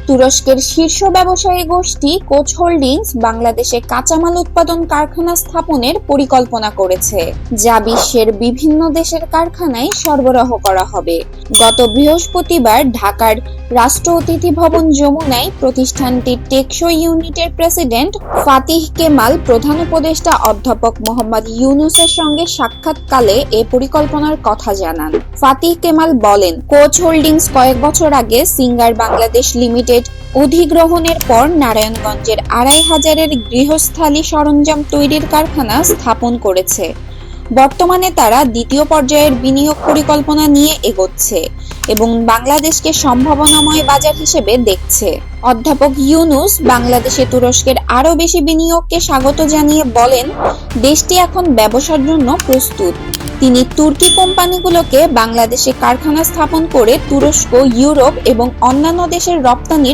তুরস্কের শীর্ষ ব্যবসায়ী গোষ্ঠী কোচ হোল্ডিংস বাংলাদেশে কাঁচামাল উৎপাদন কারখানা স্থাপনের পরিকল্পনা করেছে, যা বিশ্বের বিভিন্ন দেশের কারখানায় সরবরাহ করা হবে। গত বৃহস্পতিবার ঢাকার রাষ্ট্র অতিথি ভবন যমুনায় প্রতিষ্ঠানটির টেকসই ইউনিটের প্রেসিডেন্ট ফাতিহ কেমাল প্রধান উপদেষ্টা অধ্যাপক মোহাম্মদ ইউনূসের সঙ্গে সাক্ষাৎকালে এ পরিকল্পনার কথা জানান। ফাতিহ কেমাল বলেন, কোচ হোল্ডিংস কয়েক বছর আগে সিঙ্গার বাংলাদেশ লিমিটেড অধিগ্রহণের পর নারায়ণগঞ্জের ২৫০০-এর গৃহস্থালী সরঞ্জাম তৈরির কারখানা স্থাপন করেছে। বর্তমানে তারা দ্বিতীয় পর্যায়ের বিনিয়োগ পরিকল্পনা নিয়ে এগোচ্ছে এবং বাংলাদেশকে সম্ভাবনাময় বাজার হিসেবে দেখছে। অধ্যাপক ইউনূস বাংলাদেশে তুরস্কের আরও বেশি বিনিয়োগকে স্বাগত জানিয়ে বলেন, দেশটি এখন ব্যবসার জন্য প্রস্তুত। তিনি তুর্কি কোম্পানিগুলোকে বাংলাদেশে কারখানা স্থাপন করে তুরস্ক, ইউরোপ এবং অন্যান্য দেশের রপ্তানির